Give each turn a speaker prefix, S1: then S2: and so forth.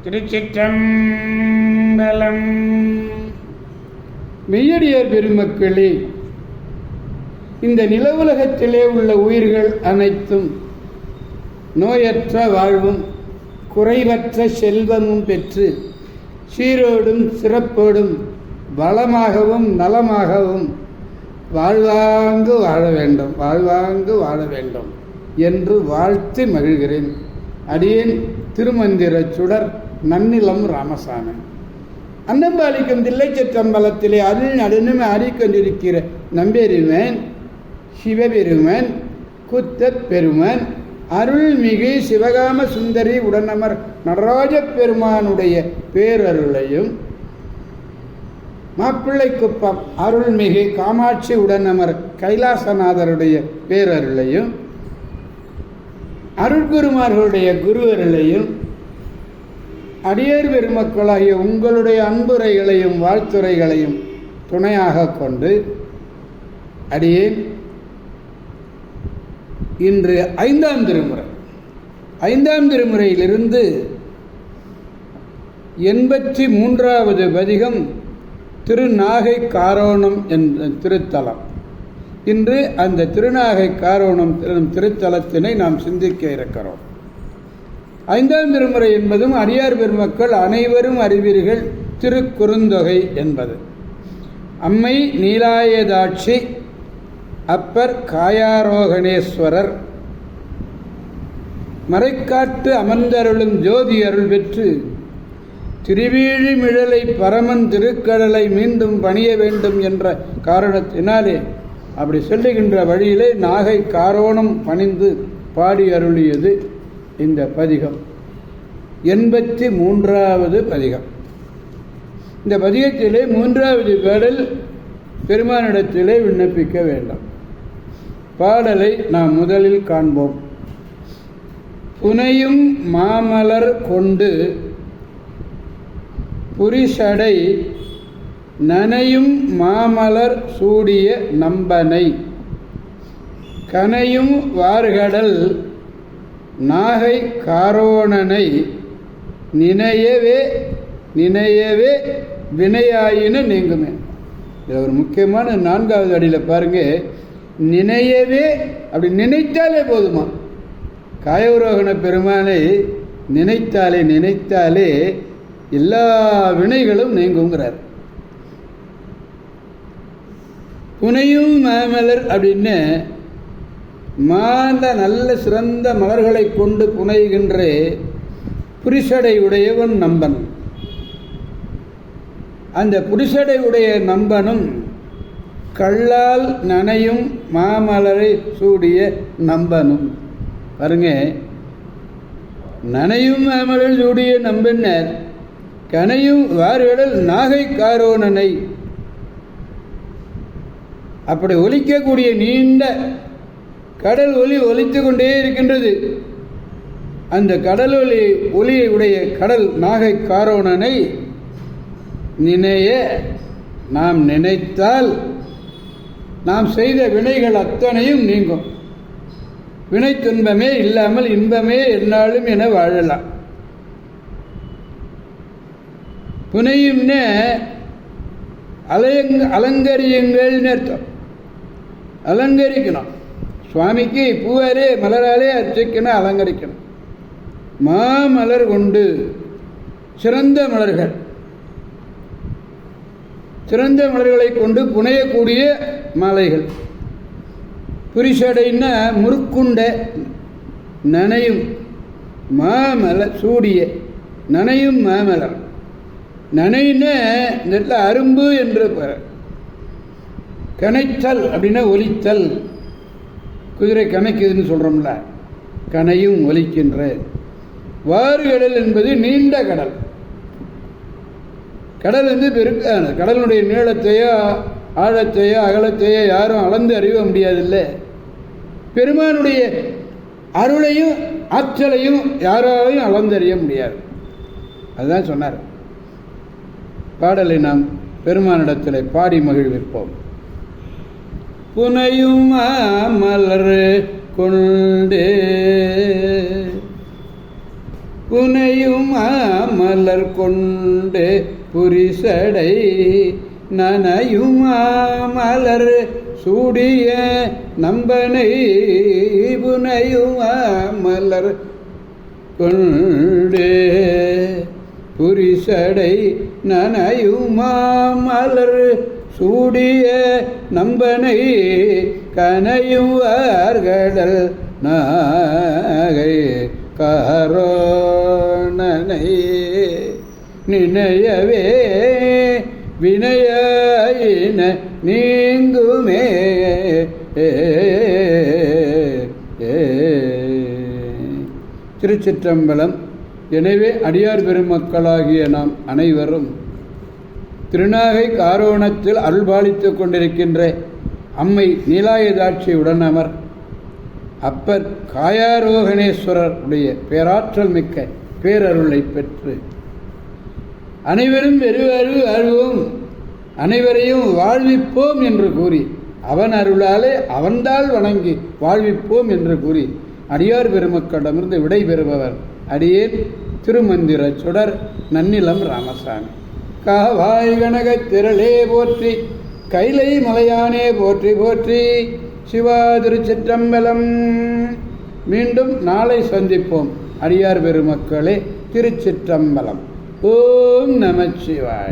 S1: திருச்சிற்றம்பலம். மெய்யடியார் பெருமக்களே, இந்த நிலவுலகத்திலே உள்ள உயிர்கள் அனைத்தும் நோயற்ற வாழ்வும் குறைவற்ற செல்வமும் பெற்று சீரோடும் சிறப்போடும் வளமாகவும் நலமாகவும் வாழ்வாங்கு வாழ வேண்டும், வாழ்வாங்கு வாழ வேண்டும் என்று வாழ்த்து மகிழ்கிறேன். அடியேன் திருமந்திர சுடர் நன்னிலம் ராமசாமி. அன்னம்பாலிக்கும் தில்லைச்சிற்றம்பலத்திலே அருள் நடுனும் ஆடிக்கொண்டிருக்கிற நம்பெருமன் சிவபெருமன் குத்தப் பெருமன் அருள்மிகு சிவகாம சுந்தரி உடனமர் நடராஜ பெருமானுடைய பேரருளையும், மாப்பிள்ளைக்குப்பம் அருள்மிகு காமாட்சி உடனமர் கைலாசநாதருடைய பேரருளையும், அருள்குருமார்களுடைய குருவருளையும், அடியார் பெருமக்களாகிய உங்களுடைய அன்புரைகளையும் வாழ்த்துரைகளையும் துணையாக கொண்டு அடியேன் இன்று ஐந்தாம் திருமுறையிலிருந்து 83வது பதிகம் திருநாகை காரோணம் என்ற திருத்தலம். இன்று அந்த திருநாகை காரோணம் திருத்தலத்தினை நாம் சிந்திக்க இருக்கிறோம். ஐந்தாம் திருமுறை என்பதும் அடியார் பெருமக்கள் அனைவரும் அறிவீர்கள் திருக்குறுந்தொகை என்பது. அம்மை நீலாயதாட்சி, அப்பர் காயாரோகணேஸ்வரர் மறைக்காட்டு அமர்ந்தருளும் ஜோதி அருள் பெற்று திருவீழி மிழலை பரமன் திருக்கடலை மீண்டும் பணிய வேண்டும் என்ற காரணத்தினாலே அப்படி செல்லுகின்ற வழியிலே நாகை காரோணம் பணிந்து பாடி அருளியது இந்த பதிகம். 83வது பதிகம். இந்த பதிகத்திலே 3வது பாடல் பெருமானிடத்திலே விண்ணப்பிக்க வேண்டும். பாடலை நாம் முதலில் காண்போம். புனையும் மாமலர் கொண்டு புரிசடை நனையும் மாமலர் சூடிய நம்பனை கனையும் வார்கடல் நாகை காரோணனை நினையவே வினையாயின நீங்குமே. இதில் ஒரு முக்கியமான 4வது அடியில் பாருங்க, நினையவே, அப்படி நினைத்தாலே போதுமா. காயவரோகண பெருமானை நினைத்தாலே எல்லா வினைகளும் நீங்குங்கிறார். புனையும் மாமலர் அப்படின்னு நல்ல சிறந்த மலர்களை கொண்டு புனைகின்ற புரிசடை உடையவன் நம்பன். அந்த புரிசடை உடைய நம்பனும் கள்ளால் நனையும் மாமலரை சூடிய நம்பனும். பாருங்க, நனையும் மாமலர் சூடிய நம்பனர் கனையும் வார்கடல் நாகை காரோணனை. அப்படி ஒலிக்கக்கூடிய நீண்ட கடல் ஒலி ஒலித்து கொண்டே இருக்கின்றது. அந்த கடல் ஒலியை உடைய கடல் நாகை காரோணனை நினைய நாம் நினைத்தால் நாம் செய்த வினைகள் அத்தனையும் நீங்கும். வினை துன்பமே இல்லாமல் இன்பமே எந்நாளும் என வாழலாம். புனையும்னு அலங்கரியுங்கள்னு அர்த்தம். அலங்கரிக்கணும். சுவாமிக்கு பூவாரே மலராலே அர்ச்சிக்கணும், அலங்கரிக்கணும். மாமலர் கொண்டு சிறந்த மலர்களை கொண்டு புனையக்கூடிய மாலைகள். புரிசடைன்னா முறுக்குண்ட நனையும் மாமலர் சூடிய நனையும் மாமலர். நனைன இந்த இடத்துல அரும்பு என்று கனைத்தல் அப்படின்னா ஒலித்தல். குதிரை கனைக்குதுன்னு சொல்கிறோம்ல, கனையும் ஒலிக்கின்ற. வார்கடல் என்பது நீண்ட கடல். கடல் பெருக்கான கடலுடைய நீளத்தையோ ஆழத்தையோ அகலத்தையோ யாரும் அளந்து அறிய முடியாதில்லை. பெருமானுடைய அருளையும் ஆற்றலையும் யாராலையும் அளந்தறிய முடியாது. அதுதான் சொன்னார். பாடலை நாம் பெருமானிடத்தில் பாடி மகிழ்விப்போம். புனையும் மலர் கொண்டு புனையும் மலர் கொண்டு புரிசடை நனையும் மலர் சூடிய நம்பனை புனையும் மலர் கொண்டு புரிசடை நனையும் மலர் சூடிய நம்பனை கனையும் வார்கடல் நாகை காரோணனை நினையவே வினையின நீங்குமே. திருச்சிற்றம்பலம். எனவே அடியார் பெருமக்களாகிய நாம் அனைவரும் திருநாகை காரோணத்தில் அருள்பாலித்துக் கொண்டிருக்கின்ற அம்மை நீலாயுதாட்சியுடன் அமர் அப்பர் காயாரோகணேஸ்வரர் உடைய பேராற்றல் மிக்க பேரருளை பெற்று அனைவரும் வெறுவரு அருவோம், அனைவரையும் வாழ்விப்போம் என்று கூறி அவன் அருளாலே அவன்தால் வணங்கி வாழ்விப்போம் என்று கூறி அடியார் பெருமக்களிடமிருந்து விடை பெறுபவர் அடியேன் திருமந்திர சுடர் நன்னிலம் ராமசாமி. காவாய் கனகத் திரளே போற்றி, கைலை மலையானே போற்றி போற்றி. சிவா திருச்சிற்றம்பலம். மீண்டும் நாளை சந்திப்போம் அடியார் பெருமக்களே. திருச்சிற்றம்பலம். ஓம் நமச்சிவாய.